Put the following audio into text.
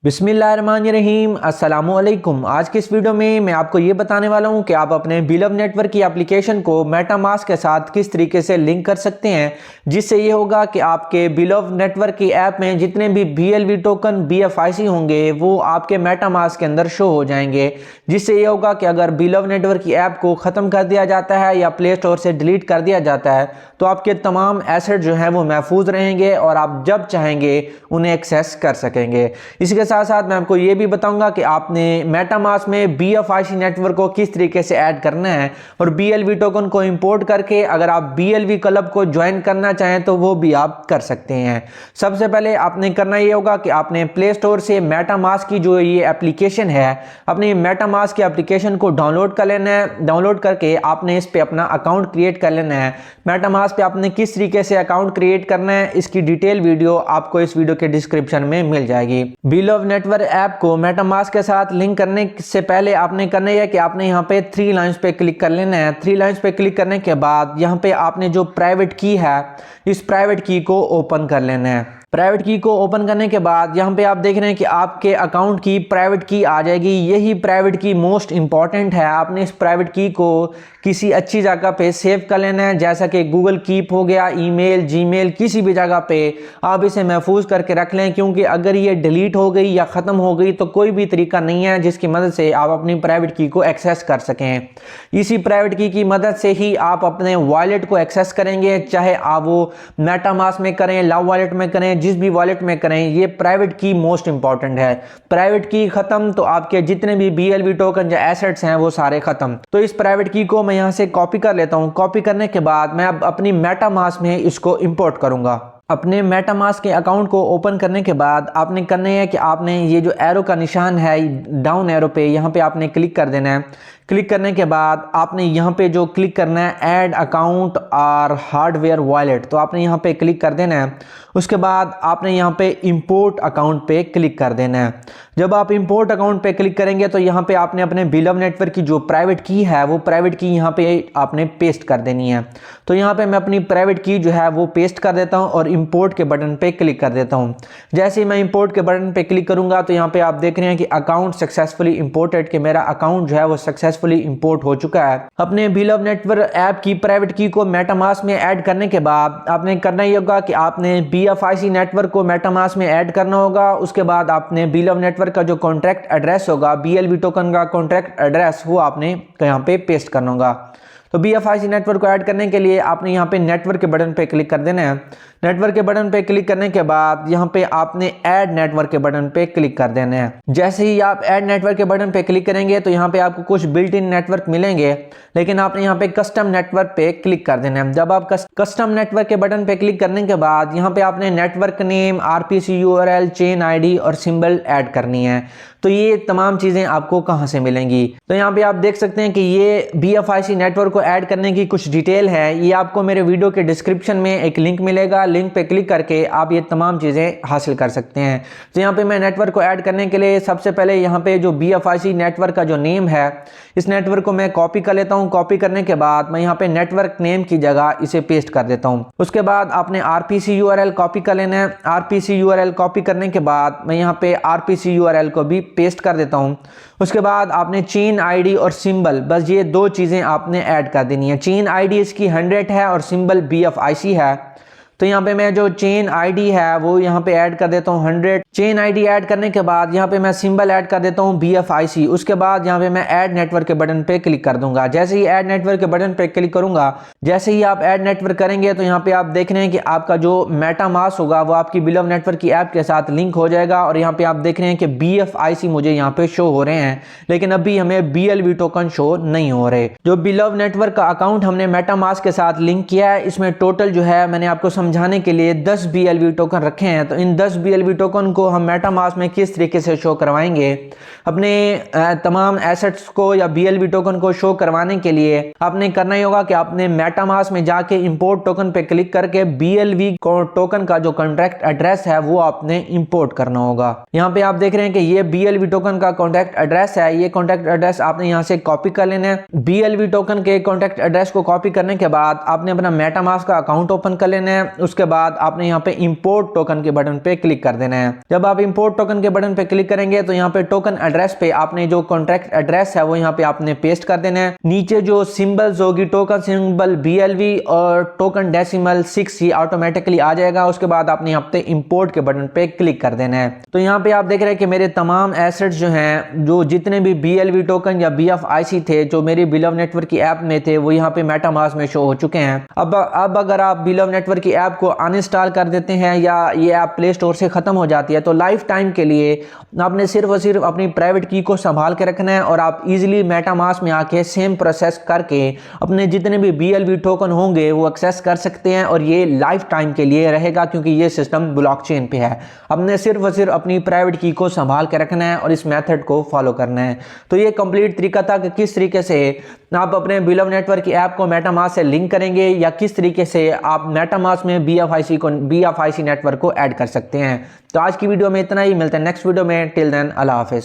बिस्मिल्लाहिर्रहमानिर्रहीम अस्सलामुअलैकुम। आज की इस वीडियो में मैं आपको ये बताने वाला हूँ कि आप अपने बिलव नेटवर्क की एप्लीकेशन को मेटामास्क के साथ किस तरीके से लिंक कर सकते हैं, जिससे ये होगा कि आपके बिलव नेटवर्क की ऐप में जितने भी BLV टोकन BFIC होंगे वो आपके मेटामास्क के अंदर शो हो जाएंगे। जिससे ये होगा कि अगर बिलव नेटवर्क की ऐप को ख़त्म कर दिया जाता है या प्ले स्टोर से डिलीट कर दिया जाता है तो आपके तमाम एसेट जो हैं वो महफूज रहेंगे और आप जब चाहेंगे उन्हें एक्सेस कर सकेंगे। इसके साथ साथ मैं आपको ये भी बताऊंगा कि आपने मेटामास्क में BFIC नेटवर्क को किस तरीके से ऐड करना है और BLV टोकन को इंपोर्ट करके अगर आप BLV क्लब को ज्वाइन करना चाहें तो वो भी आप कर सकते हैं। सबसे पहले आपने करना ये होगा कि आपने प्ले स्टोर से मेटामास्क की जो ये एप्लीकेशन है, अपने मेटामास्क की एप्लीकेशन को डाउनलोड कर लेना है। डाउनलोड करके आपने इस पे अपना अकाउंट क्रिएट कर लेना है। मेटामास्क पे आपने किस तरीके से अकाउंट क्रिएट करना है इसकी डिटेल वीडियो आपको इस वीडियो के डिस्क्रिप्शन में मिल जाएगी। बिलव नेटवर्क ऐप को मेटामास्क के साथ लिंक करने से पहले आपने करना है कि आपने यहाँ पे 3 लाइंस पे क्लिक कर लेना है। 3 लाइंस पे क्लिक करने के बाद यहाँ पे आपने जो प्राइवेट की है इस प्राइवेट की को ओपन कर लेना है। प्राइवेट की को ओपन करने के बाद यहाँ पे आप देख रहे हैं कि आपके अकाउंट की प्राइवेट की आ जाएगी। यही प्राइवेट की मोस्ट इंपॉर्टेंट है। आपने इस प्राइवेट की को किसी अच्छी जगह पे सेव कर लेना है, जैसा कि गूगल कीप हो गया, ईमेल, जीमेल, किसी भी जगह पे आप इसे महफूज करके रख लें, क्योंकि अगर ये डिलीट हो गई या ख़त्म हो गई तो कोई भी तरीका नहीं है जिसकी मदद से आप अपनी प्राइवेट की को एक्सेस कर सकें। इसी प्राइवेट की मदद से ही आप अपने वॉलेट को एक्सेस करेंगे, चाहे आप वो मेटामास्क में करें, लव वॉलेट में करें, जिस भी वॉलेट में करें। ये प्राइवेट की मोस्ट इंपॉर्टेंट है। प्राइवेट की खत्म तो आपके जितने भी BLV टोकन या एसेट्स हैं वो सारे खत्म। तो इस प्राइवेट की को मैं यहां से कॉपी कर लेता हूं। कॉपी करने के बाद मैं अब अपनी मेटामास्क में इसको इंपोर्ट करूंगा। अपने मेटामास्क के अकाउंट को ओपन करने के बाद आपने करना है कि आपने ये जो एरो का निशान है डाउन एरो पे, यहाँ पे आपने क्लिक कर देना है। क्लिक करने के बाद आपने यहाँ पे जो क्लिक करना है ऐड अकाउंट और हार्डवेयर वॉलेट, तो आपने यहाँ पे क्लिक कर देना है। उसके बाद आपने यहाँ पे इंपोर्ट अकाउंट पे क्लिक कर देना है। जब आप इंपोर्ट अकाउंट पे क्लिक करेंगे तो यहाँ पे आपने अपने बिलव नेटवर्क की जो प्राइवेट की है वो प्राइवेट की यहाँ पे आपने पेस्ट कर देनी है। तो यहाँ पे मैं अपनी प्राइवेट की जो है वो पेस्ट कर देता हूँ और इंपोर्ट के बटन पे क्लिक कर देता हूँ। जैसे ही मैं इंपोर्ट के बटन पे क्लिक करूंगा तो यहाँ पे आप देख रहे हैं कि अकाउंट सक्सेसफुली इंपोर्टेड, कि मेरा अकाउंट जो है वो सक्सेसफुली इंपोर्ट हो चुका है। अपने बिलव नेटवर्क ऐप की प्राइवेट की को मेटामास्क में ऐड करने के बाद आपने करना ही होगा कि आपने BFIC नेटवर्क को मेटामास्क में ऐड करना होगा। उसके बाद आपने बिलव नेटवर्क का जो कॉन्ट्रैक्ट एड्रेस होगा, BLV टोकन का कॉन्ट्रैक्ट एड्रेस, वो आपने यहाँ पे पेस्ट करना होगा। तो BFIC नेटवर्क को ऐड करने के लिए आपने यहाँ पे नेटवर्क के बटन पे क्लिक कर देना है। नेटवर्क के बटन पे क्लिक करने के बाद यहाँ पे आपने ऐड नेटवर्क के बटन पे क्लिक कर देना है। जैसे ही आप ऐड नेटवर्क के बटन पे क्लिक करेंगे तो यहाँ पे आपको कुछ बिल्ट इन नेटवर्क मिलेंगे, लेकिन आपने यहाँ पे कस्टम नेटवर्क पे क्लिक कर देना है। जब आप कस्टम नेटवर्क के बटन पे क्लिक करने के बाद यहाँ पे आपने network name, RPC URL, chain ID और सिंबल ऐड करनी है। तो ये तमाम चीजें आपको कहां से मिलेंगी, तो यहाँ पे आप देख सकते हैं कि ये BFIC नेटवर्क को ऐड करने की कुछ डिटेल है। ये आपको मेरे वीडियो के डिस्क्रिप्शन में एक लिंक मिलेगा, लिंक पे क्लिक करके आप ये तमाम चीजें हासिल कर सकते हैं। तो यहाँ पे मैं नेटवर्क को ऐड करने के लिए सबसे पहले यहाँ पे जो BFIC नेटवर्क का जो नेम है इस नेटवर्क को मैं कॉपी कर लेता हूँ। कॉपी करने के बाद मैं यहाँ पे नेटवर्क नेम की जगह इसे पेस्ट कर देता हूँ। उसके बाद आपने RPC URL कॉपी कर लेना है। RPC URL कॉपी करने के बाद मैं यहाँ पे RPC URL को भी पेस्ट कर देता हूं। उसके बाद आपने चेन ID और सिंबल, बस ये 2 चीजें आपने ऐड कर देनी है। चेन ID इसकी 100 है और सिंबल BFIC है। तो यहाँ पे मैं जो चेन ID है वो यहाँ पे ऐड कर देता हूँ 100। चेन ID ऐड करने के बाद यहाँ पे मैं सिंबल ऐड कर देता हूँ BFIC। उसके बाद यहाँ पे मैं ऐड नेटवर्क के बटन पे क्लिक कर दूंगा। जैसे ही ऐड नेटवर्क के बटन पे क्लिक करूंगा, जैसे ही आप ऐड नेटवर्क करेंगे तो यहाँ पे आप देख रहे हैं कि आपका जो मेटामास्क होगा वो आपकी बिलव नेटवर्क की ऐप के साथ लिंक हो जाएगा। और यहाँ पे आप देख रहे हैं कि BFIC मुझे यहाँ पे शो हो रहे हैं, लेकिन अभी हमें BLV टोकन शो नहीं हो रहे। जो बिलव नेटवर्क का अकाउंट हमने मेटामास्क के साथ लिंक किया है इसमें टोटल जो है मैंने आपको समझाने के लिए 10 BLV टोकन रखे हैं। तो इन 10 BLV टोकन को हम मेटामास्क में किस तरीके से शो करवाएंगे, अपने तमाम एसेट्स को या BLV टोकन को शो करवाने के लिए आपने करना ही होगा कि आपने मेटामास्क में जाके इंपोर्ट टोकन पे क्लिक करके BLV टोकन का जो कॉन्ट्रैक्ट एड्रेस है वो आपने इंपोर्ट करना होगा। यहाँ पे आप देख रहे हैं कि ये BLV टोकन का कॉन्ट्रैक्ट एड्रेस है। ये कॉन्ट्रैक्ट एड्रेस आपने यहाँ से कॉपी कर लेना है। BLV टोकन के कॉन्ट्रैक्ट एड्रेस को कॉपी करने के बाद आपने अपना मेटामास्क का अकाउंट ओपन कर लेना है। उसके बाद आपने यहाँ पे इंपोर्ट टोकन के बटन पे क्लिक कर देना है। जब आप इंपोर्ट टोकन के बटन पे क्लिक करेंगे तो यहाँ पे टोकन एड्रेस पे आपने जो कॉन्ट्रैक्ट एड्रेस है वो यहाँ पे आपने पेस्ट कर देना है। नीचे जो सिंबल्स होगी टोकन सिंबल BLV और टोकन डेसिमल 6 ये ऑटोमेटिकली आ जाएगा। उसके बाद आपने यहाँ पे इंपोर्ट के बटन पे क्लिक कर देना है। तो यहाँ पे आप देख रहे हैं कि मेरे तमाम एसेट्स जो हैं, जो जितने भी BLV टोकन या BFIC थे जो मेरी बिलव नेटवर्क की ऐप में थे, वो यहाँ पे मेटामास्क में शो हो चुके हैं। अब अगर आप बिलव नेटवर्क की ऐप को अनइंस्टॉल कर देते हैं या ये ऐप प्ले स्टोर से खत्म हो जाती है तो लाइफ टाइम के लिए आपने सिर्फ और सिर्फ अपनी प्राइवेट की को संभाल के रखना है और आप इजीली मेटामास्क में आके सेम प्रोसेस करके अपने जितने भी BLV टोकन होंगे वो एक्सेस कर सकते हैं और ये लाइफ टाइम के लिए रहेगा क्योंकि ये सिस्टम ब्लॉकचेन पे है। आपने सिर्फ और सिर्फ अपनी प्राइवेट की को संभाल के रखना है और इस मेथड को फॉलो करना है। तो ये कंप्लीट तरीका था कि किस तरीके से आप अपने बिलव नेटवर्क की ऐप को मेटामास्क से लिंक करेंगे या किस तरीके से आप मेटामास्क में BFIC नेटवर्क को ऐड कर सकते हैं। तो आज की वीडियो में इतना ही, मिलते हैं नेक्स्ट वीडियो में। टिल देन अल्लाह हाफिज।